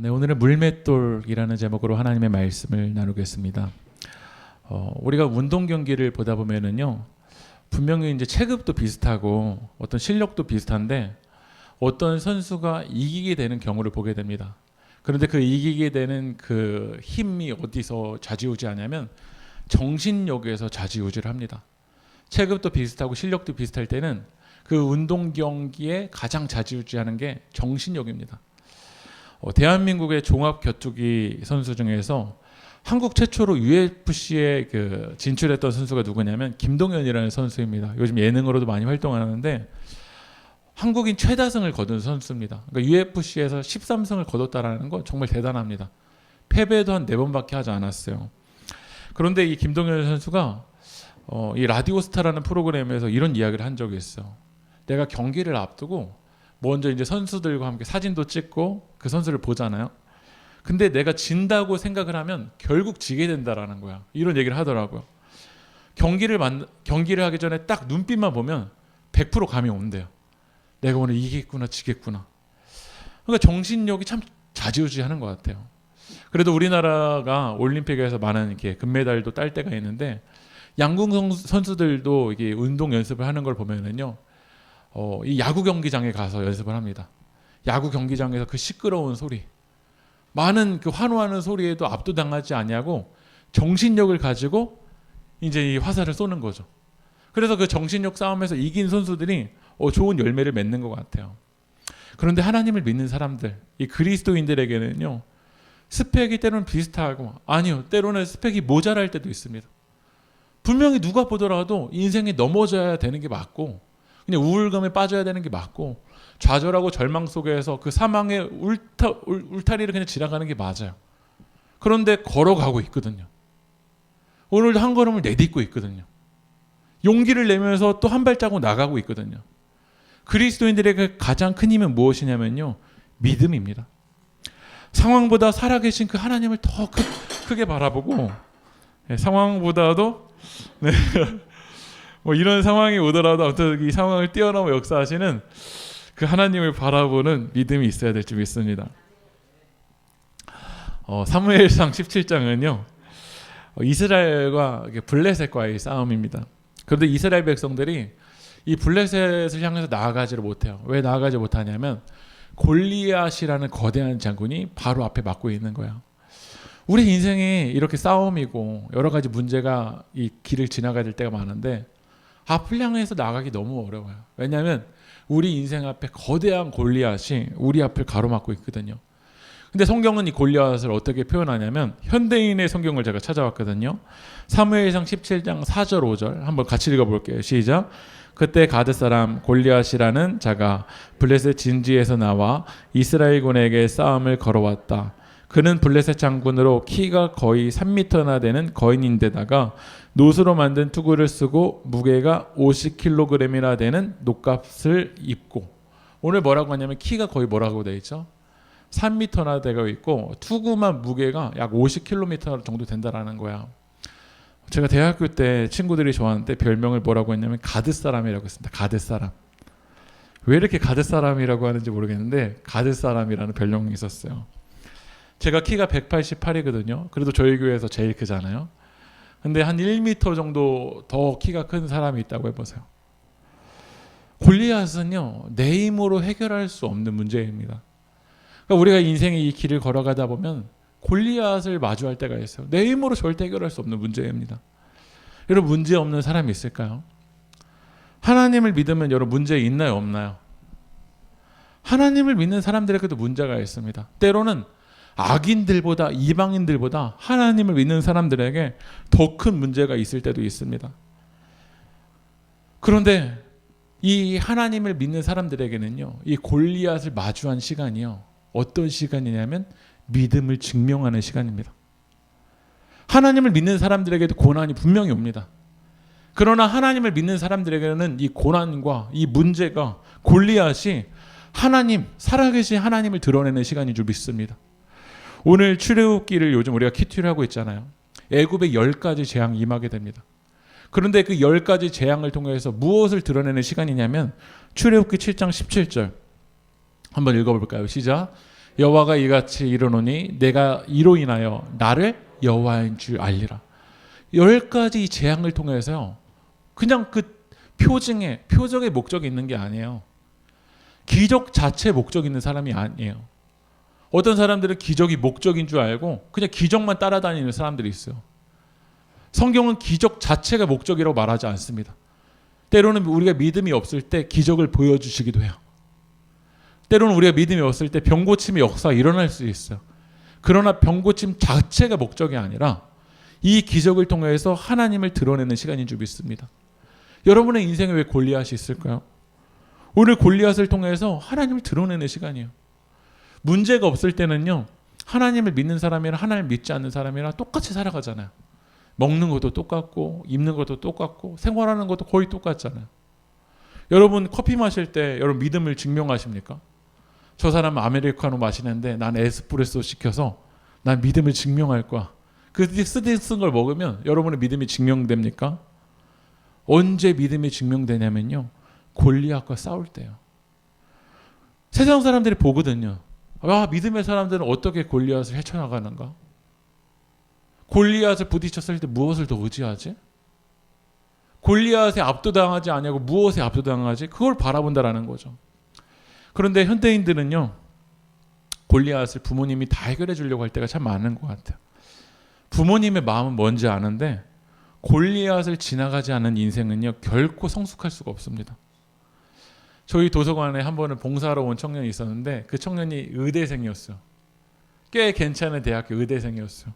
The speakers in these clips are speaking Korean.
네, 오늘은 물맷돌이라는 제목으로 하나님의 말씀을 나누겠습니다. 우리가 운동 경기를 보다 보면은요, 분명히 이제 체급도 비슷하고 어떤 실력도 비슷한데 어떤 선수가 이기게 되는 경우를 보게 됩니다. 그런데 그 이기게 되는 그 힘이 어디서 좌지우지하냐면 정신력에서 좌지우지를 합니다. 체급도 비슷하고 실력도 비슷할 때는 그 운동 경기에 가장 좌지우지하는 게 정신력입니다. 대한민국의 종합 격투기 선수 중에서 한국 최초로 UFC에 진출했던 선수가 누구냐면 김동현이라는 선수입니다. 요즘 예능으로도 많이 활동하는데 한국인 최다승을 거둔 선수입니다. 그러니까 UFC에서 13승을 거뒀다라는 건 정말 대단합니다. 패배도 한 4번밖에 하지 않았어요. 그런데 이 김동현 선수가 이 라디오스타라는 프로그램에서 이런 이야기를 한 적이 있어요. 내가 경기를 앞두고 먼저 이제 선수들과 함께 사진도 찍고 그 선수를 보잖아요. 근데 내가 진다고 생각을 하면 결국 지게 된다라는 거야. 이런 얘기를 하더라고요. 경기를 하기 전에 딱 눈빛만 보면 100% 감이 온대요. 내가 오늘 이기겠구나, 지겠구나. 그러니까 정신력이 참 좌지우지하는 것 같아요. 그래도 우리나라가 올림픽에서 많은 이렇게 금메달도 딸 때가 있는데 양궁 선수들도 이게 운동 연습을 하는 걸 보면은요. 이 야구 경기장에 가서 연습을 합니다. 야구 경기장에서 그 시끄러운 소리, 많은 그 환호하는 소리에도 압도당하지 아니하고 정신력을 가지고 이제 이 화살을 쏘는 거죠. 그래서 그 정신력 싸움에서 이긴 선수들이 좋은 열매를 맺는 것 같아요. 그런데 하나님을 믿는 사람들, 이 그리스도인들에게는요, 스펙이 때로는 비슷하고 아니요, 때로는 스펙이 모자랄 때도 있습니다. 분명히 누가 보더라도 인생이 넘어져야 되는 게 맞고 그냥 우울감에 빠져야 되는 게 맞고 좌절하고 절망 속에서 그 사망의 울타리를 그냥 지나가는 게 맞아요. 그런데 걸어가고 있거든요. 오늘도 한 걸음을 내딛고 있거든요. 용기를 내면서 또 한 발자국 나가고 있거든요. 그리스도인들에게 가장 큰 힘은 무엇이냐면요, 믿음입니다. 상황보다 살아계신 그 하나님을 더 크게 바라보고, 상황보다도 뭐 이런 상황이 오더라도 아무튼 이 상황을 뛰어넘어 역사하시는 그 하나님을 바라보는 믿음이 있어야 될 줄 믿습니다. 사무엘상 17장은요, 이스라엘과 블레셋과의 싸움입니다. 그런데 이스라엘 백성들이 이 블레셋을 향해서 나아가지를 못해요. 왜 나아가지 못하냐면 골리앗이라는 거대한 장군이 바로 앞에 막고 있는 거예요. 우리 인생이 이렇게 싸움이고 여러 가지 문제가 이 길을 지나가야 때가 많은데 앞을 향해서 나가기 너무 어려워요. 왜냐하면 우리 인생 앞에 거대한 골리앗이 우리 앞을 가로막고 있거든요. 근데 성경은 이 골리앗을 어떻게 표현하냐면 현대인의 성경을 제가 찾아왔거든요. 사무엘상 17장 4절 5절 한번 같이 읽어볼게요. 시작. 그때 가드 사람 골리앗이라는 자가 블레셋 진지에서 나와 이스라엘군에게 싸움을 걸어왔다. 그는 블레셋 장군으로 키가 거의 3m나 되는 거인인데다가 노수로 만든 투구를 쓰고 무게가 50kg이나 되는 녹갑을 입고, 오늘 뭐라고 하냐면 키가 거의 뭐라고 되어 있죠? 3m나 되고 있고 투구만 무게가 약 50kg 정도 된다라는 거야. 제가 대학교 때 친구들이 저한테 별명을 뭐라고 했냐면 가드 사람이라고 했습니다. 가드 사람. 왜 이렇게 가드 사람이라고 하는지 모르겠는데 가드 사람이라는 별명이 있었어요. 제가 키가 188이거든요. 그래도 저희 교회에서 제일 크잖아요. 근데 한 1m 정도 더 키가 큰 사람이 있다고 해보세요. 골리앗은요, 내 힘으로 해결할 수 없는 문제입니다. 그러니까 우리가 인생의 이 길을 걸어가다 보면 골리앗을 마주할 때가 있어요. 내 힘으로 절대 해결할 수 없는 문제입니다. 여러분, 문제 없는 사람이 있을까요? 하나님을 믿으면 여러분 문제 있나요, 없나요? 하나님을 믿는 사람들에게도 문제가 있습니다. 때로는 악인들보다, 이방인들보다 하나님을 믿는 사람들에게 더 큰 문제가 있을 때도 있습니다. 그런데 이 하나님을 믿는 사람들에게는요, 이 골리앗을 마주한 시간이요, 어떤 시간이냐면 믿음을 증명하는 시간입니다. 하나님을 믿는 사람들에게도 고난이 분명히 옵니다. 그러나 하나님을 믿는 사람들에게는 이 고난과 이 문제가, 골리앗이 하나님, 살아계신 하나님을 드러내는 시간인 줄 믿습니다. 오늘 출애굽기를 요즘 우리가 큐티를 하고 있잖아요. 애굽의 10가지 재앙이 임하게 됩니다. 그런데 그 10가지 재앙을 통해서 무엇을 드러내는 시간이냐면 출애굽기 7장 17절 한번 읽어볼까요? 시작. 여호와가 이같이 이르노니 내가 이로 인하여 나를 여호와인 줄 알리라. 10가지 재앙을 통해서요. 그냥 그 표적의 목적이 있는 게 아니에요. 기적 자체에 목적이 있는 사람이 아니에요. 어떤 사람들은 기적이 목적인 줄 알고 그냥 기적만 따라다니는 사람들이 있어요. 성경은 기적 자체가 목적이라고 말하지 않습니다. 때로는 우리가 믿음이 없을 때 기적을 보여주시기도 해요. 때로는 우리가 믿음이 없을 때 병고침의 역사가 일어날 수 있어요. 그러나 병고침 자체가 목적이 아니라 이 기적을 통해서 하나님을 드러내는 시간인 줄 믿습니다. 여러분의 인생에 왜 골리앗이 있을까요? 오늘 골리앗을 통해서 하나님을 드러내는 시간이에요. 문제가 없을 때는요, 하나님을 믿는 사람이랑 하나님을 믿지 않는 사람이랑 똑같이 살아가잖아요. 먹는 것도 똑같고 입는 것도 똑같고 생활하는 것도 거의 똑같잖아요. 여러분 커피 마실 때 여러분 믿음을 증명하십니까? 저 사람은 아메리카노 마시는데 난 에스프레소 시켜서 난 믿음을 증명할 거야. 그 쓴 걸 먹으면 여러분의 믿음이 증명됩니까? 언제 믿음이 증명되냐면요, 골리앗과 싸울 때요. 세상 사람들이 보거든요. 아, 믿음의 사람들은 어떻게 골리앗을 헤쳐나가는가? 골리앗을 부딪혔을 때 무엇을 더 의지하지? 골리앗에 압도당하지 않냐고 무엇에 압도당하지? 그걸 바라본다라는 거죠. 그런데 현대인들은요, 골리앗을 부모님이 다 해결해 주려고 할 때가 참 많은 것 같아요. 부모님의 마음은 뭔지 아는데 골리앗을 지나가지 않은 인생은요, 결코 성숙할 수가 없습니다. 저희 도서관에 한 번은 봉사하러 온 청년이 있었는데 그 청년이 의대생이었어요. 꽤 괜찮은 대학교 의대생이었어요.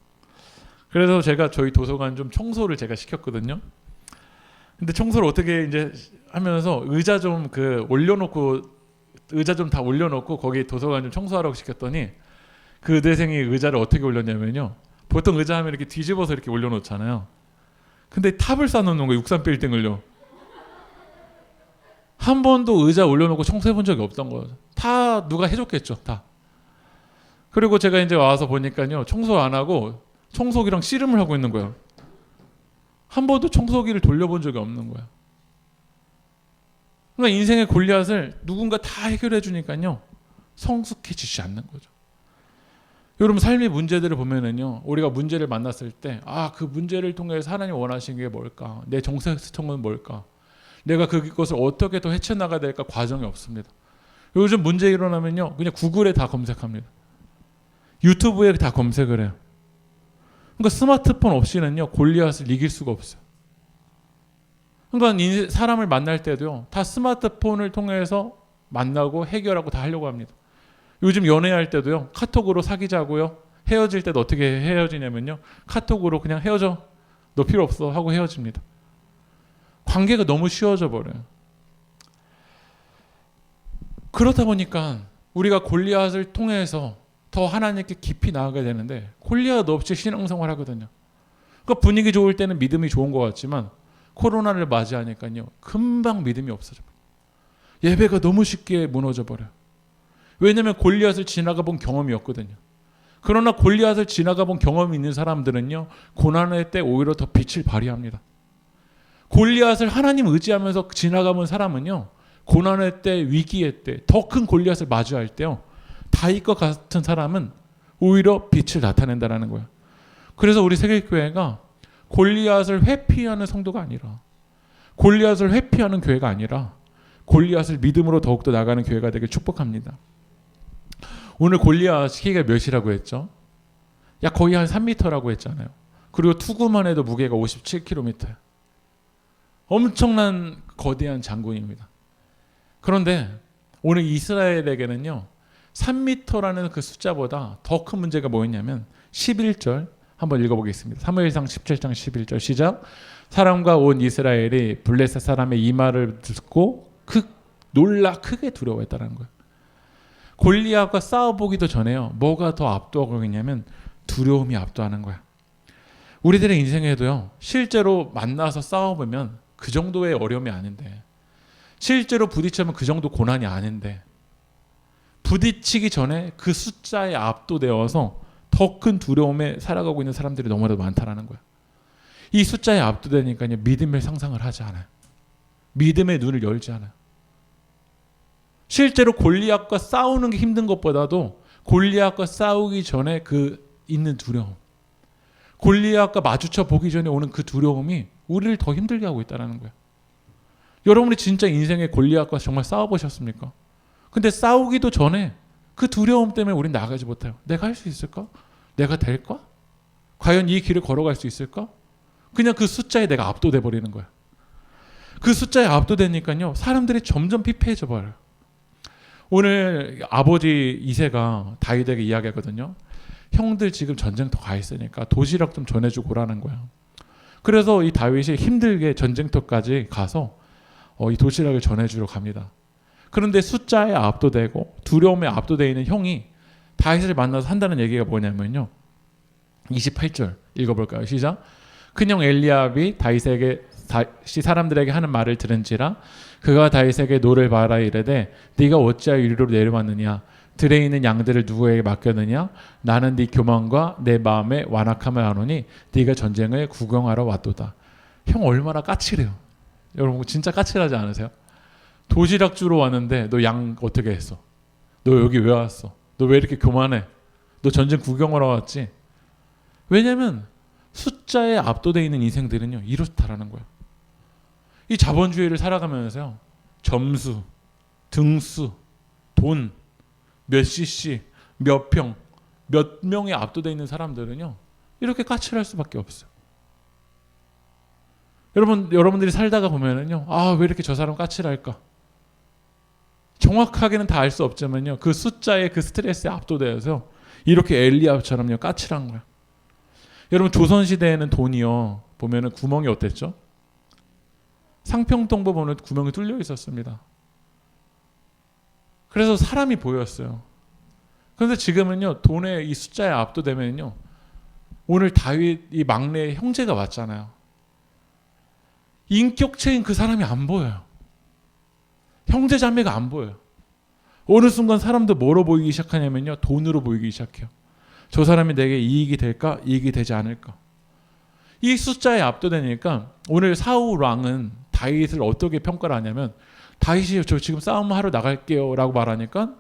그래서 제가 저희 도서관 좀 청소를 제가 시켰거든요. 근데 청소를 어떻게 이제 하면서 의자 좀 다 올려놓고 거기 도서관 좀 청소하라고 시켰더니 그 의대생이 의자를 어떻게 올렸냐면요. 보통 의자 하면 이렇게 뒤집어서 이렇게 올려놓잖아요. 근데 탑을 쌓아놓는 거예요. 63빌딩을요. 한 번도 의자 올려놓고 청소해본 적이 없던 거예요. 다 누가 해줬겠죠. 다. 그리고 제가 이제 와서 보니까요, 청소 안 하고 청소기랑 씨름을 하고 있는 거예요. 한 번도 청소기를 돌려본 적이 없는 거예요. 그러니까 인생의 골리앗을 누군가 다 해결해 주니까요, 성숙해지지 않는 거죠. 여러분 삶의 문제들을 보면은요, 우리가 문제를 만났을 때, 그 문제를 통해서 하나님 원하시는 게 뭘까? 내 정체성은 뭘까? 내가 그것을 어떻게 더 헤쳐나가야 될까? 과정이 없습니다. 요즘 문제 일어나면요, 그냥 구글에 다 검색합니다. 유튜브에 다 검색을 해요. 그러니까 스마트폰 없이는요, 골리앗을 이길 수가 없어요. 그러니까 사람을 만날 때도요, 다 스마트폰을 통해서 만나고 해결하고 다 하려고 합니다. 요즘 연애할 때도요, 카톡으로 사귀자고요. 헤어질 때도 어떻게 헤어지냐면요, 카톡으로 그냥 헤어져, 너 필요 없어 하고 헤어집니다. 관계가 너무 쉬워져 버려요. 그렇다 보니까 우리가 골리앗을 통해서 더 하나님께 깊이 나아가야 되는데 골리앗 없이 신앙생활 하거든요. 그러니까 분위기 좋을 때는 믿음이 좋은 것 같지만 코로나를 맞이하니까요, 금방 믿음이 없어져 버려요. 예배가 너무 쉽게 무너져 버려요. 왜냐하면 골리앗을 지나가 본 경험이 없거든요. 그러나 골리앗을 지나가 본 경험이 있는 사람들은요, 고난의 때 오히려 더 빛을 발휘합니다. 골리앗을 하나님 의지하면서 지나가본 사람은요, 고난의 때, 위기의 때, 더 큰 골리앗을 마주할 때요, 다윗과 같은 사람은 오히려 빛을 나타낸다는 거예요. 그래서 우리 세계교회가 골리앗을 회피하는 성도가 아니라, 골리앗을 회피하는 교회가 아니라 골리앗을 믿음으로 더욱더 나가는 교회가 되길 축복합니다. 오늘 골리앗 키가 몇이라고 했죠? 거의 한 3m라고 했잖아요. 그리고 투구만 해도 무게가 57kg예요. 엄청난 거대한 장군입니다. 그런데 오늘 이스라엘에게는요, 3m라는 그 숫자보다 더 큰 문제가 뭐였냐면 11절 한번 읽어보겠습니다. 사무엘상 17장 11절 시작. 사람과 온 이스라엘이 블레셋 사람의 이 말을 듣고 놀라 크게 두려워했다는 거예요. 골리앗과 싸워보기도 전에요, 뭐가 더 압도하고 있냐면 두려움이 압도하는 거야. 우리들의 인생에도요, 실제로 만나서 싸워보면 그 정도의 어려움이 아닌데, 실제로 부딪히면 그 정도 고난이 아닌데, 부딪히기 전에 그 숫자에 압도되어서 더 큰 두려움에 살아가고 있는 사람들이 너무나도 많다라는 거예요. 이 숫자에 압도되니까요, 믿음의 상상을 하지 않아요. 믿음의 눈을 열지 않아요. 실제로 골리앗과 싸우는 게 힘든 것보다도 골리앗과 싸우기 전에 그 있는 두려움, 골리앗과 마주쳐 보기 전에 오는 그 두려움이 우리를 더 힘들게 하고 있다는 거예요. 여러분이 진짜 인생의 골리앗과 정말 싸워보셨습니까? 근데 싸우기도 전에 그 두려움 때문에 우린 나가지 못해요. 내가 할 수 있을까? 내가 될까? 과연 이 길을 걸어갈 수 있을까? 그냥 그 숫자에 내가 압도돼 버리는 거야. 그 숫자에 압도되니까요, 사람들이 점점 피폐해져 버려요. 오늘 아버지 이세가 다윗에게 이야기하거든요. 형들 지금 전쟁터 가 있으니까 도시락 좀 전해주고 오라는 거야. 그래서 이 다윗이 힘들게 전쟁터까지 가서 이 도시락을 전해주러 갑니다. 그런데 숫자에 압도되고 두려움에 압도되어 있는 형이 다윗을 만나서 한다는 얘기가 뭐냐면요. 28절 읽어볼까요? 시작. 큰형 엘리압이 다윗에게 사람들에게 하는 말을 들은지라 그가 다윗에게 노를 바라 이르되 네가 어찌하여 이리로 내려왔느냐 들에 있는 양들을 누구에게 맡겼느냐 나는 네 교만과 내 마음에 완악함을 아노니 네가 전쟁을 구경하러 왔도다. 형 얼마나 까칠해요. 여러분 진짜 까칠하지 않으세요? 도시락 주러 왔는데 너 양 어떻게 했어? 너 여기 왜 왔어? 너 왜 이렇게 교만해? 너 전쟁 구경하러 왔지? 왜냐면 숫자에 압도되어 있는 인생들은요 이렇다라는 거예요. 이 자본주의를 살아가면서요 점수, 등수, 돈, 몇 cc, 몇 평, 몇 명에 압도되어 있는 사람들은요 이렇게 까칠할 수밖에 없어요. 여러분들이 살다가 보면은요 왜 이렇게 저 사람 까칠할까? 정확하게는 다 알 수 없지만요 그 숫자의 그 스트레스에 압도되어서 이렇게 엘리압처럼요 까칠한 거예요. 여러분 조선시대에는 돈이요 보면은 구멍이 어땠죠? 상평통보 보면 구멍이 뚫려 있었습니다. 그래서 사람이 보였어요. 그런데 지금은요 돈의 이 숫자에 압도되면요 오늘 다윗 이 막내 형제가 왔잖아요. 인격체인 그 사람이 안 보여요. 형제 자매가 안 보여요. 어느 순간 사람도 뭐로 보이기 시작하냐면요 돈으로 보이기 시작해요. 저 사람이 내게 이익이 될까? 이익이 되지 않을까? 이 숫자에 압도되니까 오늘 사울 왕은 다윗을 어떻게 평가를 하냐면 다윗이 저 지금 싸움하러 나갈게요 라고 말하니까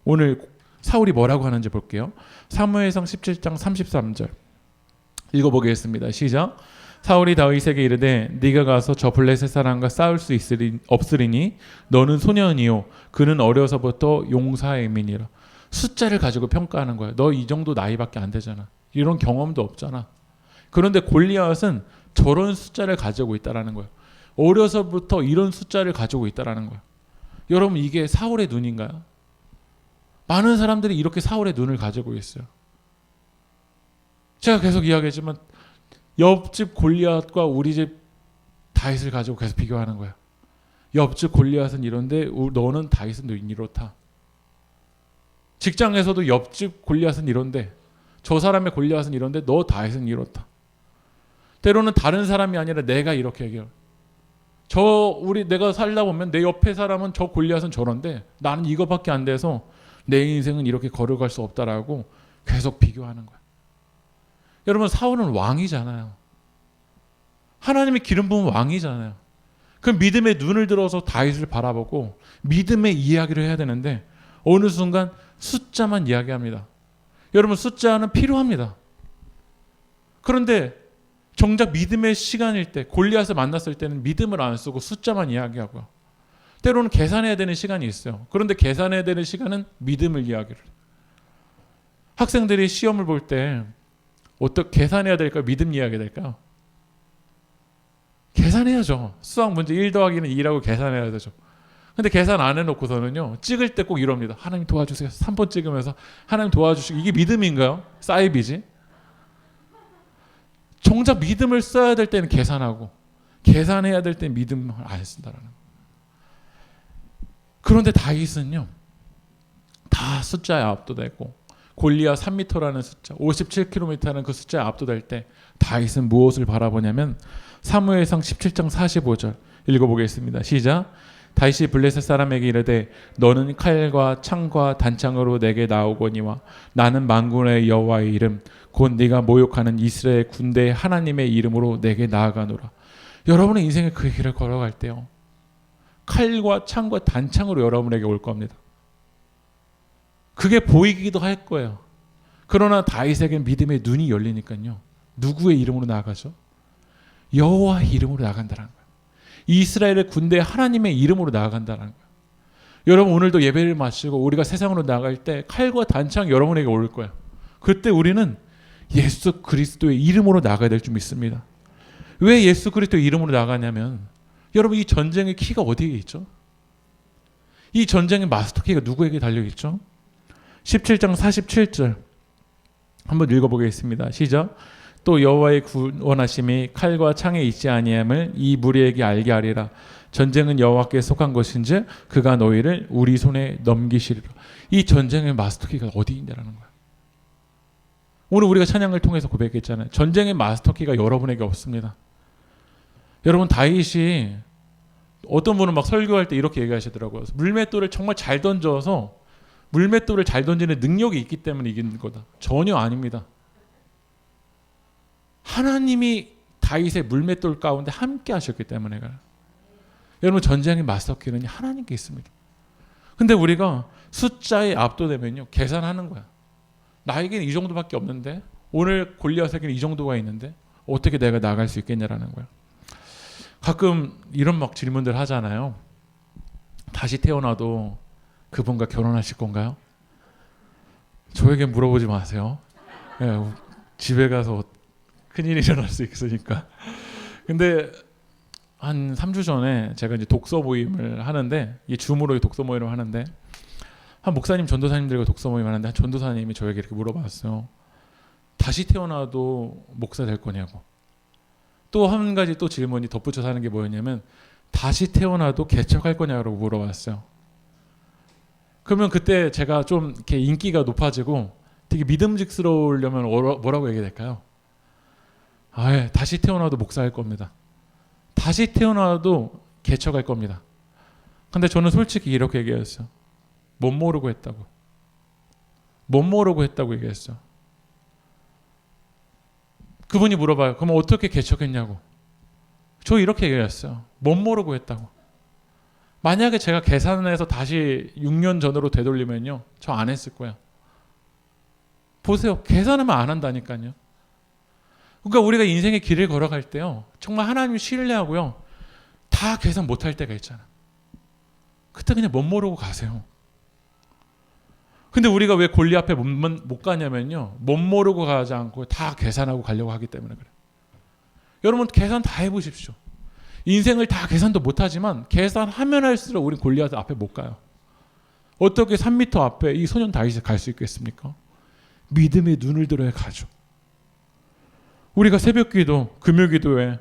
오늘 사울이 뭐라고 하는지 볼게요. 사무엘상 17장 33절 읽어보겠습니다. 시작. 사울이 다윗에게 이르되 네가 가서 저 블레셋 사람과 싸울 수 없으리니 너는 소년이요 그는 어려서부터 용사의 민이라. 숫자를 가지고 평가하는 거야. 너 이 정도 나이밖에 안 되잖아. 이런 경험도 없잖아. 그런데 골리앗은 저런 숫자를 가지고 있다라는 거예요. 어려서부터 이런 숫자를 가지고 있다라는 거예요. 여러분 이게 사울의 눈인가요? 많은 사람들이 이렇게 사울의 눈을 가지고 있어요. 제가 계속 이야기했지만 옆집 골리앗과 우리 집 다윗을 가지고 계속 비교하는 거야. 옆집 골리앗은 이런데 너는 다윗은 이렇다. 직장에서도 옆집 골리앗은 이런데 저 사람의 골리앗은 이런데 너 다윗은 이렇다. 때로는 다른 사람이 아니라 내가 이렇게 얘기해요. 내가 살다 보면 내 옆에 사람은 저 골리앗은 저런데 나는 이거밖에 안 돼서 내 인생은 이렇게 걸어갈 수 없다라고 계속 비교하는 거야. 여러분 사울은 왕이잖아요. 하나님이 기름 부은 왕이잖아요. 그 믿음의 눈을 들어서 다윗을 바라보고 믿음의 이야기를 해야 되는데 어느 순간 숫자만 이야기합니다. 여러분 숫자는 필요합니다. 그런데 정작 믿음의 시간일 때 골리앗을 만났을 때는 믿음을 안 쓰고 숫자만 이야기하고요. 때로는 계산해야 되는 시간이 있어요. 그런데 계산해야 되는 시간은 믿음을 이야기를 해요. 학생들이 시험을 볼 때 어떻게 계산해야 될까요? 믿음 이야기 될까요? 계산해야죠. 수학 문제 1 더하기는 2라고 계산해야 되죠. 근데 계산 안 해놓고서는요 찍을 때 꼭 이럽니다. 하나님 도와주세요. 3번 찍으면서 하나님 도와주시고 이게 믿음인가요? 사이비지. 정작 믿음을 써야 될 때는 계산하고 계산해야 될 때는 믿음을 안 쓴다라는 거예요. 그런데 다윗은요 다 숫자에 압도되고 골리앗 3m라는 숫자 57km라는 그 숫자에 압도될 때 다윗은 무엇을 바라보냐면 사무엘상 17장 45절 읽어보겠습니다. 시작. 다윗이 블레셋 사람에게 이르되 너는 칼과 창과 단창으로 내게 나오거니와 나는 만군의 여호와의 이름 곧 네가 모욕하는 이스라엘 군대의 하나님의 이름으로 내게 나아가노라. 여러분의 인생에 그 길을 걸어갈 때요 칼과 창과 단창으로 여러분에게 올 겁니다. 그게 보이기도 할 거예요. 그러나 다윗에게 믿음의 눈이 열리니까요. 누구의 이름으로 나아가죠? 여호와의 이름으로 나아간다는 거예요. 이스라엘의 군대 하나님의 이름으로 나아간다는 거예요. 여러분 오늘도 예배를 마치고 우리가 세상으로 나갈 때 칼과 단창 여러분에게 올 거예요. 그때 우리는 예수 그리스도의 이름으로 나가야 될 줄 믿습니다. 왜 예수 그리스도의 이름으로 나가냐면 여러분 이 전쟁의 키가 어디에 있죠? 이 전쟁의 마스터 키가 누구에게 달려있죠? 17장 47절 한번 읽어보겠습니다. 시작. 또 여호와의 구원하심이 칼과 창에 있지 아니함을 이 무리에게 알게 하리라. 전쟁은 여호와께 속한 것인지 그가 너희를 우리 손에 넘기시리라. 이 전쟁의 마스터키가 어디 있냐라는 거야. 오늘 우리가 찬양을 통해서 고백했잖아요. 전쟁의 마스터키가 여러분에게 없습니다. 여러분 다윗이 어떤 분은 막 설교할 때 이렇게 얘기하시더라고요. 물맷돌을 정말 잘 던져서 물맷돌을 잘 던지는 능력이 있기 때문에 이기는 거다. 전혀 아닙니다. 하나님이 다윗의 물맷돌 가운데 함께 하셨기 때문에 그래요. 여러분 전쟁의 마스터키는 하나님께 있습니다. 근데 우리가 숫자에 압도되면요 계산하는 거야. 나에게는 이 정도밖에 없는데 오늘 골리앗에게는 이 정도가 있는데 어떻게 내가 나갈 수 있겠냐라는 거야. 가끔 이런 막 질문들 하잖아요. 다시 태어나도 그분과 결혼하실 건가요? 저에게 물어보지 마세요. 네, 집에 가서 큰일이 일어날 수 있으니까. 근데 한 3주 전에 제가 이제 독서 모임을 하는데 이 줌으로 독서 모임을 하는데 한 목사님 전도사님들과 독서 모임 하는데 한 전도사님이 저에게 이렇게 물어봤어요. 다시 태어나도 목사 될 거냐고. 또 한 가지 또 질문이 덧붙여서 하는 게 뭐였냐면 다시 태어나도 개척할 거냐고 물어봤어요. 그러면 그때 제가 좀 이렇게 인기가 높아지고 되게 믿음직스러우려면 뭐라고 얘기해야 될까요? 예, 다시 태어나도 목사할 겁니다. 다시 태어나도 개척할 겁니다. 근데 저는 솔직히 이렇게 얘기했어요. 못 모르고 했다고. 못 모르고 했다고 얘기했어요. 그분이 물어봐요. 그럼 어떻게 개척했냐고. 저 이렇게 얘기했어요. 못 모르고 했다고. 만약에 제가 계산해서 다시 6년 전으로 되돌리면요. 저 안 했을 거예요. 보세요. 계산하면 안 한다니까요. 그러니까 우리가 인생의 길을 걸어갈 때요. 정말 하나님을 신뢰하고요. 다 계산 못할 때가 있잖아. 그때 그냥 못 모르고 가세요. 근데 우리가 왜 골리앗 앞에 못 가냐면요. 못 모르고 가지 않고 다 계산하고 가려고 하기 때문에 그래요. 여러분 계산 다 해보십시오. 인생을 다 계산도 못하지만 계산하면 할수록 우리 골리앗 앞에 못 가요. 어떻게 3m 앞에 이 소년 다윗이 갈 수 있겠습니까? 믿음의 눈을 들어야 가죠. 우리가 새벽기도, 금요기도에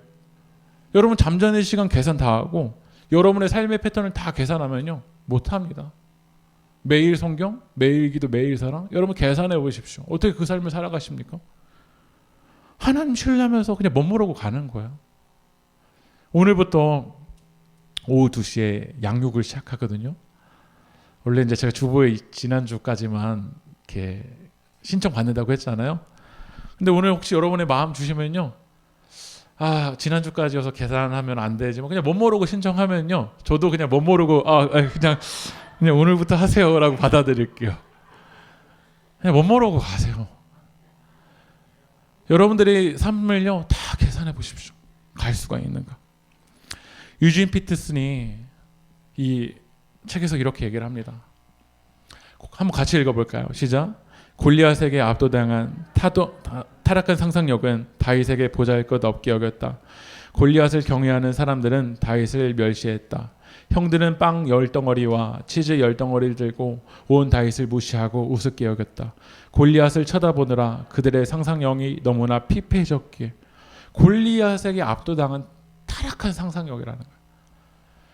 여러분 잠자는 시간 계산 다 하고 여러분의 삶의 패턴을 다 계산하면요. 못합니다. 매일 성경, 매일 기도, 매일 사랑. 여러분 계산해 보십시오. 어떻게 그 삶을 살아가십니까? 하나님 신뢰하면서 그냥 멋모르고 가는 거예요. 오늘부터 오후 2시에 양육을 시작하거든요. 원래 이제 제가 주보에 지난주까지만 이렇게 신청 받는다고 했잖아요. 근데 오늘 혹시 여러분의 마음 주시면요. 지난주까지여서 계산하면 안 되지만 그냥 멋모르고 신청하면요. 저도 그냥 멋모르고 그냥 오늘부터 하세요라고 받아들일게요. 그냥 멋모르고 가세요. 여러분들이 삶을요 다 계산해 보십시오. 갈 수가 있는가. 유진 피터슨이 이 책에서 이렇게 얘기를 합니다. 한번 같이 읽어볼까요? 시작. 골리앗에게 압도당한 타락한 상상력은 다윗에게 보잘것 없게 여겼다. 골리앗을 경외하는 사람들은 다윗을 멸시했다. 형들은 빵 10덩어리와 치즈 10덩어리를 들고 온 다윗을 무시하고 우습게 여겼다. 골리앗을 쳐다보느라 그들의 상상력이 너무나 피폐해졌기에. 골리앗에게 압도당한 타락한 상상력이라는 거예요.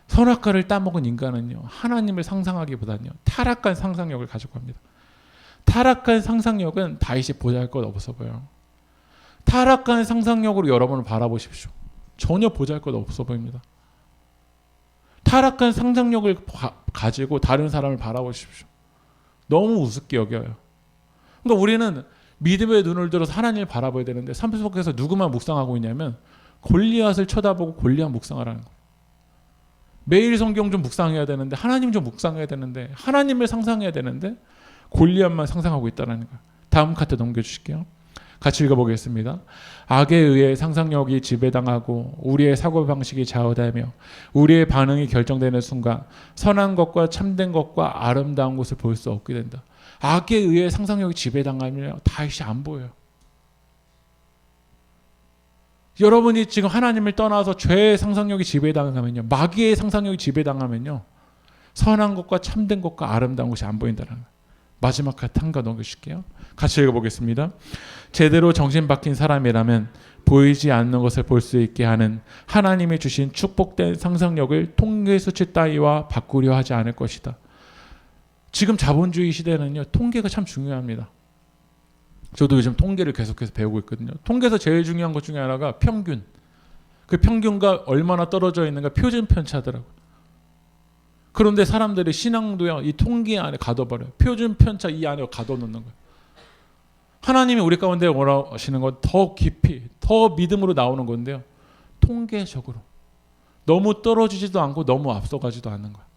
선악과를 따먹은 인간은요 하나님을 상상하기보다는요 타락한 상상력을 가지고 합니다. 타락한 상상력은 다윗이 보잘것 없어 보여요. 타락한 상상력으로 여러분을 바라보십시오. 전혀 보잘것 없어 보입니다. 타락한 상상력을 가지고 다른 사람을 바라보십시오. 너무 우습게 여겨요. 그러니까 우리는 믿음의 눈을 들어서 하나님을 바라봐야 되는데 삶 속에서 누구만 묵상하고 있냐면 골리앗을 쳐다보고 골리앗 묵상을 하는 거예요. 매일 성경 좀 묵상해야 되는데 하나님 좀 묵상해야 되는데 하나님을 상상해야 되는데 골리앗만 상상하고 있다는 거예요. 다음 카트 넘겨주실게요. 같이 읽어보겠습니다. 악에 의해 상상력이 지배당하고 우리의 사고방식이 좌우되며 우리의 반응이 결정되는 순간 선한 것과 참된 것과 아름다운 것을 볼 수 없게 된다. 악에 의해 상상력이 지배당하면 다윗이 안 보여요. 여러분이 지금 하나님을 떠나서 죄의 상상력이 지배당하면요, 마귀의 상상력이 지배당하면요, 선한 것과 참된 것과 아름다운 것이 안 보인다는 거예요. 마지막 카트 한 거 넘겨줄게요. 같이 읽어보겠습니다. 제대로 정신 박힌 사람이라면 보이지 않는 것을 볼 수 있게 하는 하나님이 주신 축복된 상상력을 통계 수치 따위와 바꾸려 하지 않을 것이다. 지금 자본주의 시대는요, 통계가 참 중요합니다. 저도 요즘 통계를 계속해서 배우고 있거든요. 통계에서 제일 중요한 것 중에 하나가 평균. 그 평균과 얼마나 떨어져 있는가 표준 편차더라고요. 그런데 사람들이 신앙도요, 이 통계 안에 가둬버려요. 표준 편차 이 안에 가둬놓는 거예요. 하나님이 우리 가운데 원하시는 건 더 깊이, 더 믿음으로 나오는 건데요, 통계적으로 너무 떨어지지도 않고 너무 앞서가지도 않는 거예요.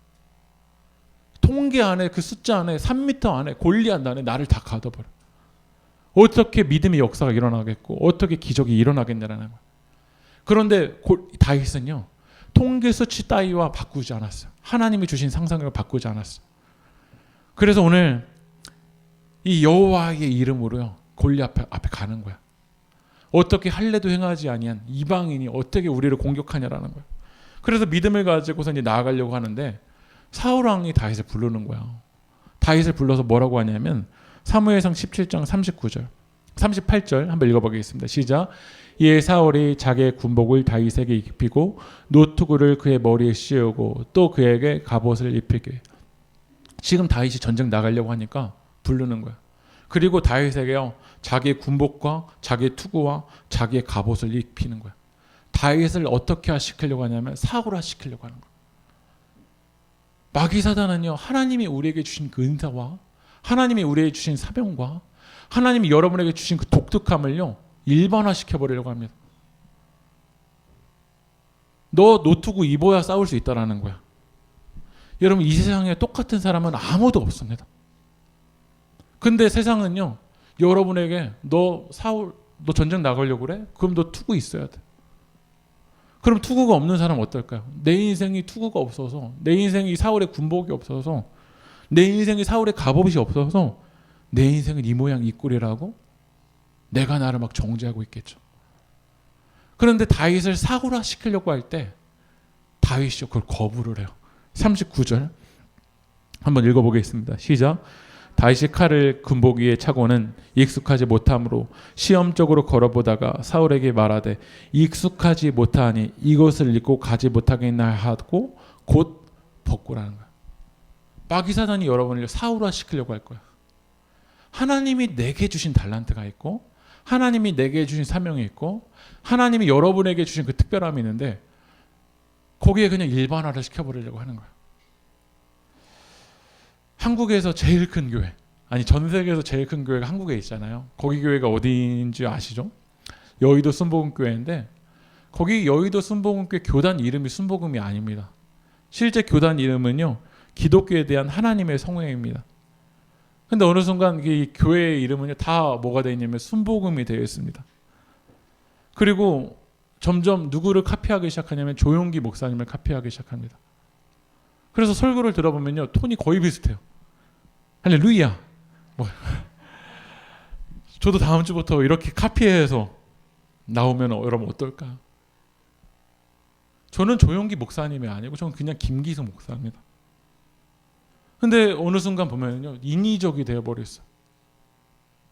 통계 안에, 그 숫자 안에, 3m 안에, 골리앗 안에 나를 다 가둬버려요. 어떻게 믿음의 역사가 일어나겠고 어떻게 기적이 일어나겠냐라는 거예요. 그런데 다윗은요, 통계 수치 따위와 바꾸지 않았어요. 하나님이 주신 상상력을 바꾸지 않았어요. 그래서 오늘 이 여호와의 이름으로요, 골리앗 앞에 가는 거야. 어떻게 할례도 행하지 아니한 이방인이 어떻게 우리를 공격하냐라는 거야. 그래서 믿음을 가지고서 이제 나아가려고 하는데 사울 왕이 다윗을 부르는 거야. 다윗을 불러서 뭐라고 하냐면 사무엘상 17장 39절, 38절 한번 읽어보겠습니다. 시작. 이에 사울이 자기의 군복을 다윗에게 입히고 노투구를 그의 머리에 씌우고 또 그에게 갑옷을 입히게. 지금 다윗이 전쟁 나가려고 하니까 부르는 거야. 그리고 다윗에게요, 자기의 군복과 자기의 투구와 자기의 갑옷을 입히는 거야. 다윗을 어떻게 시키려고 하냐면 사울화 시키려고 하는 거야. 마귀 사단은요, 하나님이 우리에게 주신 그 은사와 하나님이 우리에게 주신 사명과 하나님이 여러분에게 주신 그 독특함을요, 일반화시켜버리려고 합니다. 너 노트구 입어야 싸울 수 있다라는 거야. 여러분, 이 세상에 똑같은 사람은 아무도 없습니다. 근데 세상은요, 여러분에게 너 전쟁 나가려고 그래? 그럼 너 투구 있어야 돼. 그럼 투구가 없는 사람은 어떨까요? 내 인생이 투구가 없어서, 내 인생이 사울의 군복이 없어서, 내 인생이 사울의 갑옷이 없어서 내 인생은 이 모양 이 꼴이라고 내가 나를 막 정죄하고 있겠죠. 그런데 다윗을 사울화 시키려고 할 때 다윗이 그걸 거부를 해요. 39절 한번 읽어보겠습니다. 시작. 다윗이 칼을 군복 위에 차고는 익숙하지 못함으로 시험적으로 걸어보다가 사울에게 말하되 익숙하지 못하니 이것을 입고 가지 못하겠나 하고 곧 벗고라는 거예요. 마귀 사단이 여러분을 사울화 시키려고 할 거야. 하나님이 내게 주신 달란트가 있고 하나님이 내게 주신 사명이 있고 하나님이 여러분에게 주신 그 특별함이 있는데 거기에 그냥 일반화를 시켜버리려고 하는 거야. 한국에서 제일 큰 교회, 아니 전 세계에서 제일 큰 교회가 한국에 있잖아요. 거기 교회가 어디인지 아시죠? 여의도 순복음교회인데 거기 여의도 순복음교회 교단 이름이 순복음이 아닙니다. 실제 교단 이름은요, 기독교에 대한 하나님의 성회입니다. 근데 어느 순간 이 교회의 이름은요, 다 뭐가 되어 있냐면 순복음이 되어 있습니다. 그리고 점점 누구를 카피하기 시작하냐면 조용기 목사님을 카피하기 시작합니다. 그래서 설교를 들어보면요, 톤이 거의 비슷해요. 할렐루야. 저도 다음 주부터 이렇게 카피해서 나오면 여러분 어떨까요? 저는 조용기 목사님이 아니고 저는 그냥 김기성 목사입니다. 근데 어느 순간 보면요, 인위적이 되어버렸어요.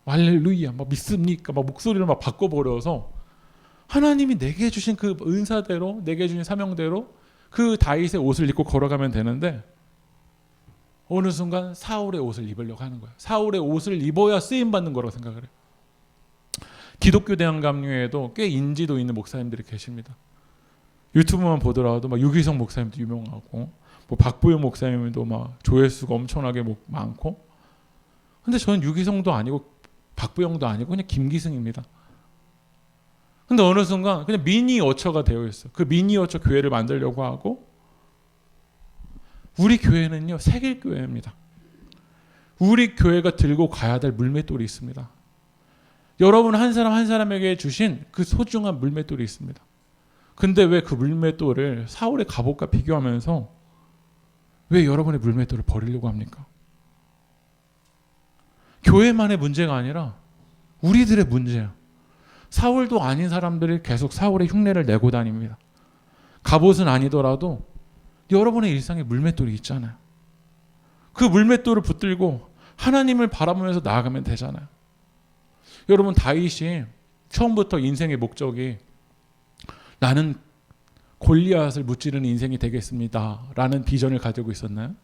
할렐루야, 막 믿습니까? 막 목소리를 막 바꿔버려서 하나님이 내게 주신 그 은사대로, 내게 주신 사명대로 그 다윗의 옷을 입고 걸어가면 되는데 어느 순간 사울의 옷을 입으려고 하는 거예요. 사울의 옷을 입어야 쓰임받는 거라고 생각을 해요. 기독교 대한감리회에도 꽤 인지도 있는 목사님들이 계십니다. 유튜브만 보더라도 막 유기성 목사님도 유명하고 뭐 박보영 목사님도 막 조회수가 엄청나게 많고, 근데 저는 유기성도 아니고 박보영도 아니고 그냥 김기승입니다. 근데 어느 순간 그냥 미니어처가 되어 있어요. 그 미니어처 교회를 만들려고 하고, 우리 교회는요, 세길교회입니다. 우리 교회가 들고 가야 될 물맷돌이 있습니다. 여러분 한 사람 한 사람에게 주신 그 소중한 물맷돌이 있습니다. 근데 왜 그 물맷돌을 사울의 갑옷과 비교하면서 왜 여러분의 물맷돌을 버리려고 합니까? 교회만의 문제가 아니라 우리들의 문제예요. 사울도 아닌 사람들이 계속 사울의 흉내를 내고 다닙니다. 갑옷은 아니더라도 여러분의 일상에 물맷돌이 있잖아요. 그 물맷돌을 붙들고 하나님을 바라보면서 나아가면 되잖아요. 여러분 다윗이 처음부터 인생의 목적이 나는 골리앗을 무찌르는 인생이 되겠습니다 라는 비전을 가지고 있었나요?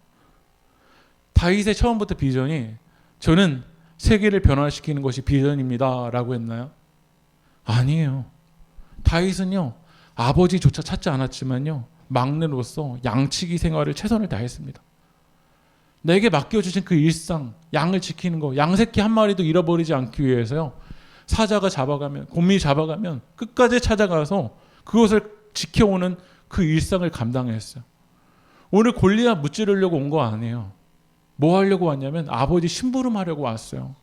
다윗의 처음부터 비전이 저는 세계를 변화시키는 것이 비전입니다 라고 했나요? 아니에요. 다윗은요 아버지조차 찾지 않았지만요 막내로서 양치기 생활을 최선을 다했습니다. 내게 맡겨주신 그 일상, 양을 지키는 거, 양새끼 한 마리도 잃어버리지 않기 위해서요 사자가 잡아가면, 곰이 잡아가면 끝까지 찾아가서 그것을 지켜오는 그 일상을 감당했어요. 오늘 골리앗 무찌르려고 온 거 아니에요. 뭐 하려고 왔냐면 아버지 심부름하려고 왔어요.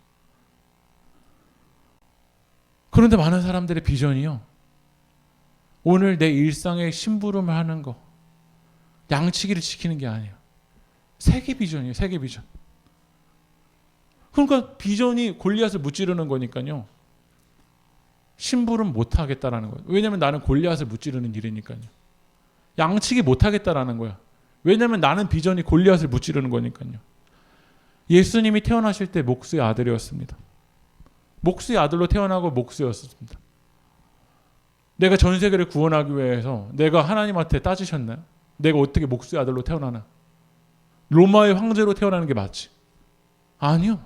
그런데 많은 사람들의 비전이요 오늘 내 일상에 심부름을 하는 거, 양치기를 지키는 게 아니에요. 세계 비전이에요. 세계 비전. 그러니까 비전이 골리앗을 무찌르는 거니까요 심부름 못 하겠다라는 거예요. 왜냐하면 나는 골리앗을 무찌르는 일이니까요. 양치기 못 하겠다라는 거야. 왜냐하면 나는 비전이 골리앗을 무찌르는 거니까요. 예수님이 태어나실 때 목수의 아들이었습니다. 목수의 아들로 태어나고 목수였습니다. 내가 전 세계를 구원하기 위해서 내가 하나님한테 따지셨나요? 내가 어떻게 목수의 아들로 태어나나? 로마의 황제로 태어나는 게 맞지? 아니요.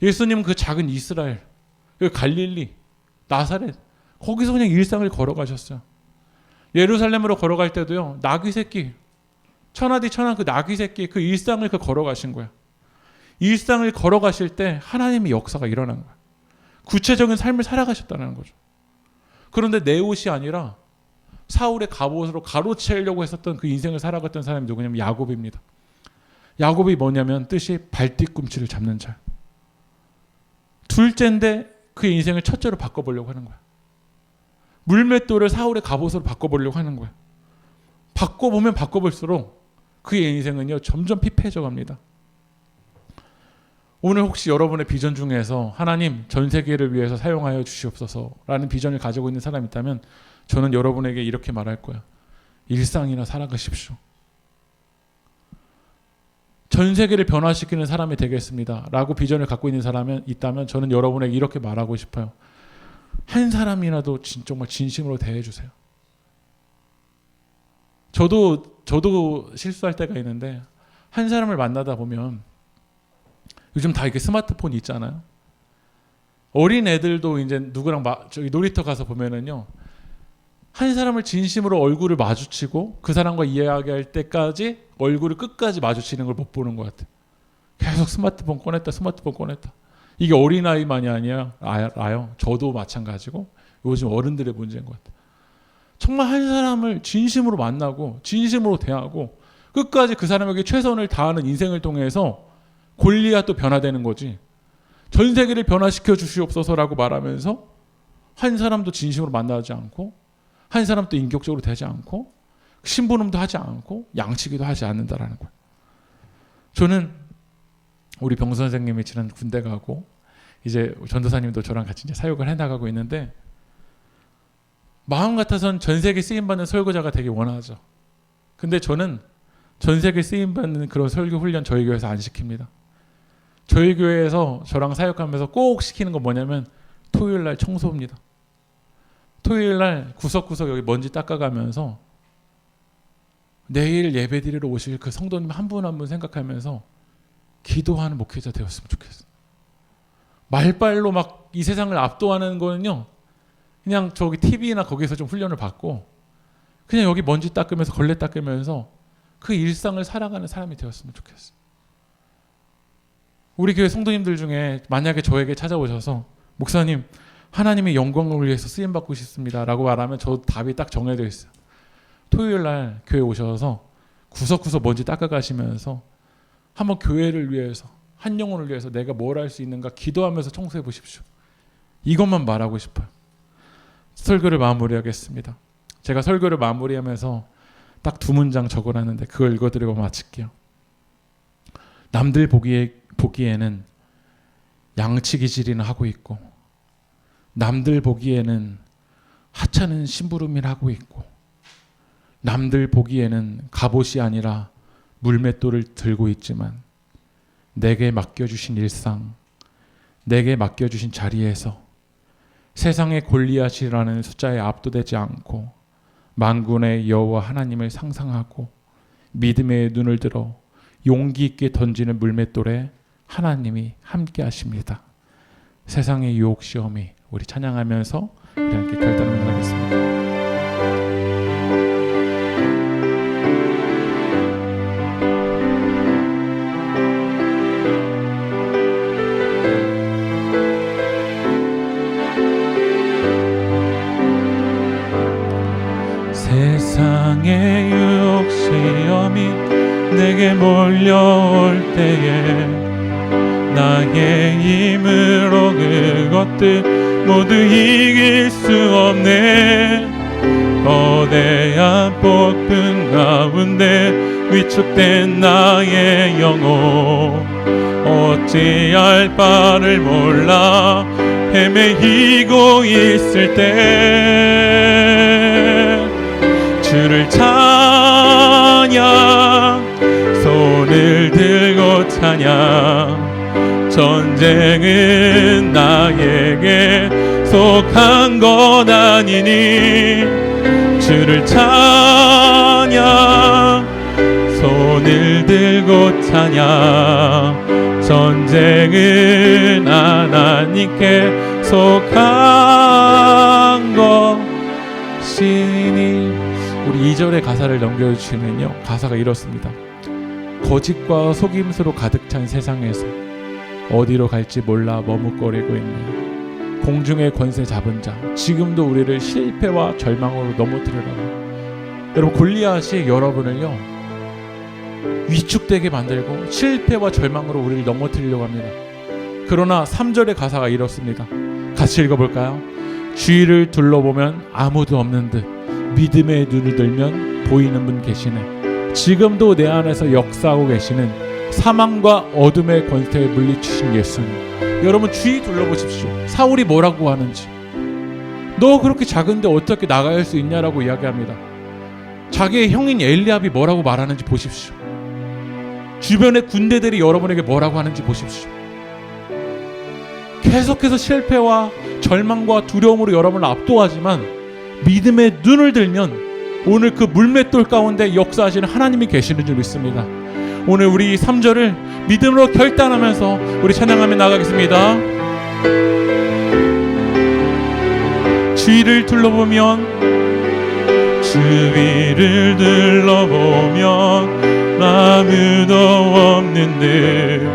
예수님은 그 작은 이스라엘, 그 갈릴리, 나사렛 거기서 그냥 일상을 걸어가셨어요. 예루살렘으로 걸어갈 때도요 나귀 새끼, 천하디 천하 그 나귀 새끼 그 일상을 걸어가신 거야. 일상을 걸어가실 때 하나님의 역사가 일어난 거야. 구체적인 삶을 살아가셨다는 거죠. 그런데 내 옷이 아니라 사울의 갑옷으로 가로채려고 했었던 그 인생을 살아갔던 사람이 누구냐면 야곱입니다. 야곱이 뭐냐면 뜻이 발뒤꿈치를 잡는 자. 둘째인데 그 인생을 첫째로 바꿔보려고 하는 거야. 물맷돌을 사울의 갑옷으로 바꿔보려고 하는 거야. 바꿔보면 바꿔볼수록 그의 인생은요 점점 피폐해져 갑니다. 오늘 혹시 여러분의 비전 중에서 하나님 전 세계를 위해서 사용하여 주시옵소서라는 비전을 가지고 있는 사람이 있다면 저는 여러분에게 이렇게 말할 거야. 일상이나 살아가십시오. 전 세계를 변화시키는 사람이 되겠습니다 라고 비전을 갖고 있는 사람이 있다면 저는 여러분에게 이렇게 말하고 싶어요. 한 사람이라도 정말 진심으로 대해주세요. 저도 실수할 때가 있는데 한 사람을 만나다 보면 요즘 다 이렇게 스마트폰이 있잖아요. 어린 애들도 이제 누구랑 저기 놀이터 가서 보면은요 한 사람을 진심으로 얼굴을 마주치고 그 사람과 이야기할 때까지 얼굴을 끝까지 마주치는 걸 못 보는 것 같아요. 계속 스마트폰 꺼냈다. 이게 어린아이만이 아니야. 알아요. 저도 마찬가지고 요즘 어른들의 문제인 것 같아요. 정말 한 사람을 진심으로 만나고 진심으로 대하고 끝까지 그 사람에게 최선을 다하는 인생을 통해서 골리앗도 변화되는 거지. 전 세계를 변화시켜 주시옵소서라고 말하면서 한 사람도 진심으로 만나지 않고 한 사람도 인격적으로 되지 않고 심부름도 하지 않고 양치기도 하지 않는다라는 거예요. 저는 우리 병수 선생님이 지난 군대 가고 이제 전도사님도 저랑 같이 이제 사역을 해나가고 있는데 마음 같아서는 전 세계 쓰임받는 설교자가 되게 원하죠. 근데 저는 전 세계 쓰임받는 그런 설교 훈련 저희 교회에서 안 시킵니다. 저희 교회에서 저랑 사역하면서 꼭 시키는 건 뭐냐면 토요일 날 청소입니다. 토요일 날 구석구석 여기 먼지 닦아가면서 내일 예배 드리러 오실 그 성도님 한 분 한 분 생각하면서 기도하는 목회자 되었으면 좋겠어요. 말빨로 막 이 세상을 압도하는 거는요 그냥 저기 TV나 거기서 좀 훈련을 받고 그냥 여기 먼지 닦으면서 걸레 닦으면서 그 일상을 살아가는 사람이 되었으면 좋겠어요. 우리 교회 성도님들 중에 만약에 저에게 찾아오셔서 목사님 하나님의 영광을 위해서 쓰임받고 싶습니다 라고 말하면 저 답이 딱 정해져 있어요. 토요일 날 교회 오셔서 구석구석 먼지 닦아가시면서 한번 교회를 위해서 한 영혼을 위해서 내가 뭘 할 수 있는가 기도하면서 청소해 보십시오. 이것만 말하고 싶어요. 설교를 마무리하겠습니다. 제가 설교를 마무리하면서 딱 2문장 적어놨는데 그걸 읽어드리고 마칠게요. 남들 보기에는 양치기질이나 하고 있고, 남들 보기에는 하찮은 심부름을 하고 있고, 남들 보기에는 갑옷이 아니라 물맷돌을 들고 있지만 내게 맡겨주신 일상, 내게 맡겨주신 자리에서 세상의 골리앗이라는 숫자에 압도되지 않고 만군의 여호와 하나님을 상상하고 믿음의 눈을 들어 용기 있게 던지는 물맷돌에 하나님이 함께 하십니다. 세상의 유혹 시험이, 우리 찬양하면서 우리 함께 결단을 하겠습니다. 세상의 유혹 시험이 내게 몰려올 때에 나의 힘으로 그것들 모두 이길 수 없네. 거대한 폭풍 가운데 위축된 나의 영혼, 어찌할 바를 몰라 헤매이고 있을 때 주를 찬양, 손을 들고 찬양. 전쟁은 나에게 속한 것 아니니 주를 찬양, 손을 들고 찬양. 전쟁은 하나님께 속한 것이니. 우리 2절의 가사를 넘겨주시면요, 가사가 이렇습니다. 거짓과 속임수로 가득 찬 세상에서 어디로 갈지 몰라 머뭇거리고 있는 공중의 권세 잡은 자, 지금도 우리를 실패와 절망으로 넘어뜨리라고. 여러분, 골리앗이 여러분을요 위축되게 만들고 실패와 절망으로 우리를 넘어뜨리려고 합니다. 그러나 3절의 가사가 이렇습니다. 같이 읽어볼까요? 주위를 둘러보면 아무도 없는 듯 믿음의 눈을 들면 보이는 분 계시네. 지금도 내 안에서 역사하고 계시는 사망과 어둠의 권세에 물리치신 예수님. 여러분, 주위 둘러보십시오. 사울이 뭐라고 하는지. 너 그렇게 작은데 어떻게 나갈 수 있냐라고 이야기합니다. 자기의 형인 엘리압이 뭐라고 말하는지 보십시오. 주변의 군대들이 여러분에게 뭐라고 하는지 보십시오. 계속해서 실패와 절망과 두려움으로 여러분을 압도하지만 믿음의 눈을 들면 오늘 그 물맷돌 가운데 역사하시는 하나님이 계시는 줄 믿습니다. 오늘 우리 3절을 믿음으로 결단하면서 우리 찬양하며 나가겠습니다. 주위를 둘러보면, 주위를 둘러보면 아무도 없는 듯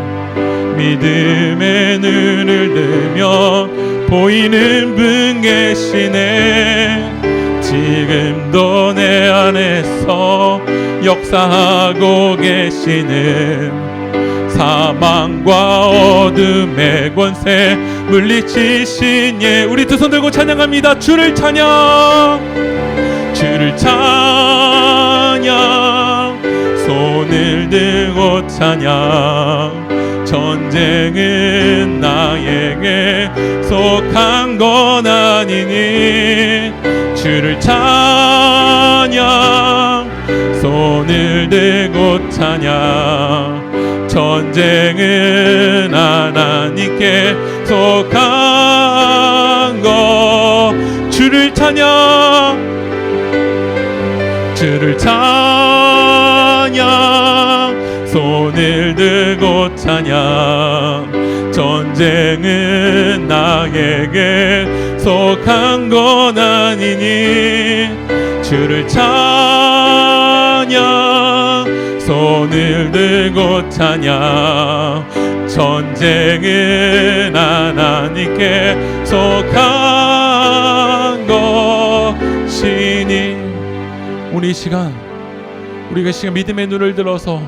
믿음의 눈을 들면 보이는 분 계시네. 지금도 내 안에서 역사하고 계시는 사망과 어둠의 권세 물리치신 예. 우리 두 손 들고 찬양합니다. 주를 찬양, 주를 찬양, 손을 들고 찬양. 전쟁은 나에게 속한 건 아니니 주를 찬양, 손을 들고 찬양. 전쟁은 하나님께 속한 것. 주를 찬양, 주를 찬양, 손을 들고 찬양. 전쟁은 나에게 속한 건 아니니 주를 찬양, 손을 들고 찬양. 전쟁은 하나님께 속한 것이니. 우리 시간, 우리가 시간 믿음의 눈을 들어서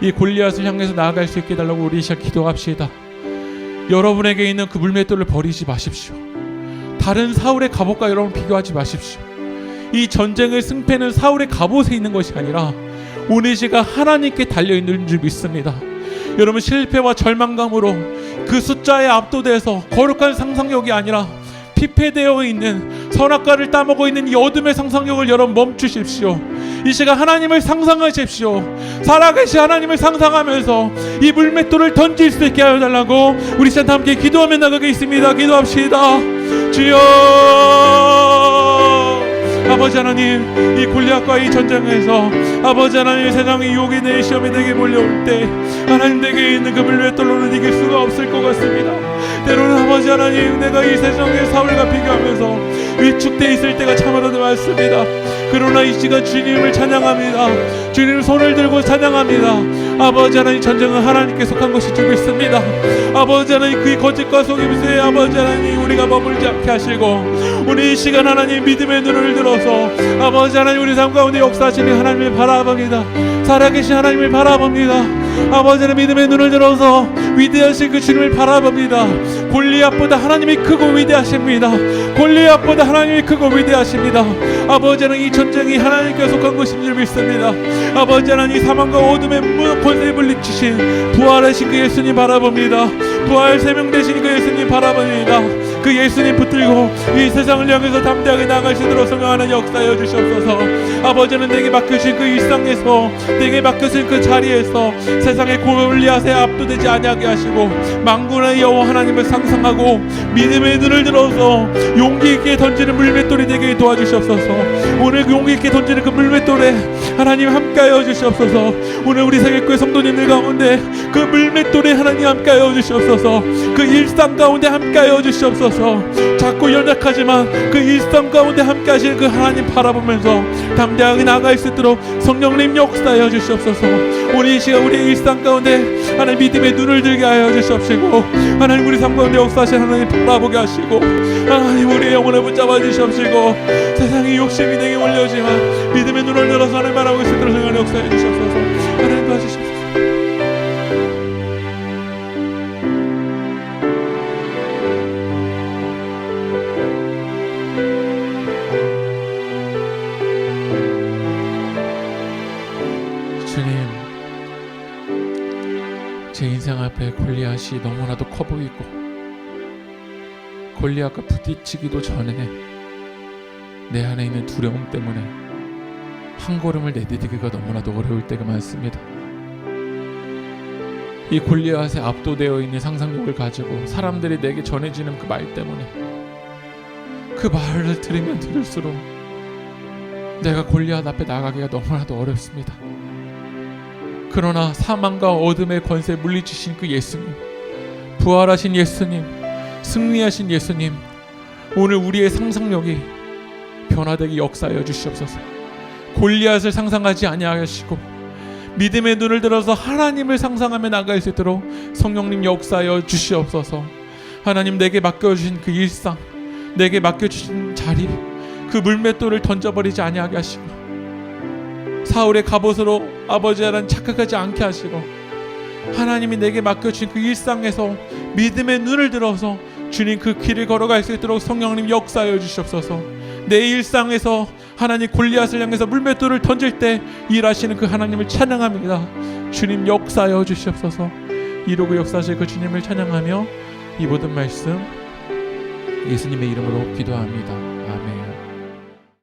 이 골리앗을 향해서 나아갈 수 있게 해달라고 우리 시작 기도합시다. 여러분에게 있는 그 물맷돌을 버리지 마십시오. 다른 사울의 갑옷과 여러분 비교하지 마십시오. 이 전쟁의 승패는 사울의 갑옷에 있는 것이 아니라 오늘 시가 하나님께 달려있는 줄 믿습니다. 여러분, 실패와 절망감으로 그 숫자에 압도돼서 거룩한 상상력이 아니라 피폐되어 있는 선악과를 따먹고 있는 이 어둠의 상상력을 여러분 멈추십시오. 이 시간 하나님을 상상하십시오. 살아계신 하나님을 상상하면서 이 물맷돌을 던질 수 있게 하여 달라고 우리 시간 함께 기도하며 나가겠습니다. 기도합시다. 주여, 아버지 하나님, 이 골리앗과 이 전쟁에서 아버지 하나님, 세상의 유혹이 내 시험이 내게 몰려올 때 하나님 내게 있는 그 물맷돌로는 이길 수가 없을 것 같습니다. 때로는 아버지 하나님, 내가 이 세상의 사울과 비교하면서 위축되어 있을 때가 참으로도 많습니다. 그러나 이 시간 주님을 찬양합니다. 주님 손을 들고 찬양합니다. 아버지 하나님, 전쟁은 하나님께 속한 것이 줄 믿습니다. 아버지 하나님, 그 거짓과 속임수에 아버지 하나님 우리가 머물지 않게 하시고 우리 이 시간 하나님 믿음의 눈을 들어서 아버지 하나님 우리 삶 가운데 역사하시는 하나님을 바라봅니다. 살아계신 하나님을 바라봅니다. 아버지 하나님 믿음의 눈을 들어서 위대하신 그 주님을 바라봅니다. 골리앗보다 하나님이 크고 위대하십니다. 골리앗보다 하나님이 크고 위대하십니다. 아버지 하나님, 이 전쟁이 하나님께 속한 것인 줄 믿습니다. 아버지 하나님, 사망과 어둠의 권세를 물리치신 부활하신 그 예수님 바라봅니다. 부활 세명 되신 그 예수님 바라봅니다. 그 예수님 붙들고 이 세상을 향해서 담대하게 나아갈 수 있도록 성령 하나님 역사하여 주시옵소서. 아버지는 내게 맡겨주신 그 일상에서, 내게 맡겨주신 그 자리에서 세상의 골리앗에 압도되지 아니하게 하시고 만군의 여호와 하나님을 상상하고 믿음의 눈을 들어서 용기 있게 던지는 물맷돌이 되게 도와주시옵소서. 오늘 용기 있게 던지는 그 물맷돌에 하나님 함께하여 주시옵소서. 오늘 우리 세계교회 성도님들 가운데 그 물맷돌에 하나님 함께하여 주시옵소서. 그 일상 가운데 함께하여 주시옵소서. 작고 연약하지만 그 일상 가운데 함께하시는 그 하나님 바라보면서 담대하게 나아갈 수 있도록 성령님 역사하여 주시옵소서. 우리 이 시간 우리의 일상 가운데 하나님 믿음의 눈을 들게 하여 주시옵시고 하나님 우리 삶 가운데 역사하신 하나님 바라보게 하시고 하나님 우리의 영혼을 붙잡아 주시옵시고 세상의 욕심이 내게 몰려오지만 믿음의 눈을 열어서 하나님 바라보고 있을 때 성령 역사해 주시옵소서. 하나님 도와주시옵소서. 주님, 제 인생 앞에 골리앗이 너무나도 커 보이고 골리앗과 부딪히기도 전에 내 안에 있는 두려움 때문에 한 걸음을 내디디기가 너무나도 어려울 때가 많습니다. 이 골리앗에 압도되어 있는 상상력을 가지고 사람들이 내게 전해지는 그 말 때문에 그 말을 들으면 들을수록 내가 골리앗 앞에 나가기가 너무나도 어렵습니다. 그러나 사망과 어둠의 권세에 물리치신 그 예수님, 부활하신 예수님, 승리하신 예수님, 오늘 우리의 상상력이 변화되게 역사하여 주시옵소서. 골리앗을 상상하지 아니하시고 믿음의 눈을 들어서 하나님을 상상하며 나갈 수 있도록 성령님 역사하여 주시옵소서. 하나님, 내게 맡겨주신 그 일상, 내게 맡겨주신 자리, 그 물맷돌을 던져버리지 아니하게 하시고 사울의 갑옷으로 아버지 하나님 착각하지 않게 하시고 하나님이 내게 맡겨주신 그 일상에서 믿음의 눈을 들어서 주님 그 길을 걸어갈 수 있도록 성령님 역사하여 주시옵소서. 내 일상에서 하나님 골리앗을 향해서 물맷돌을 던질 때 일하시는 그 하나님을 찬양합니다. 주님 역사하여 주시옵소서. 이루고 역사하실 그 주님을 찬양하며 이 모든 말씀 예수님의 이름으로 기도합니다. 아멘.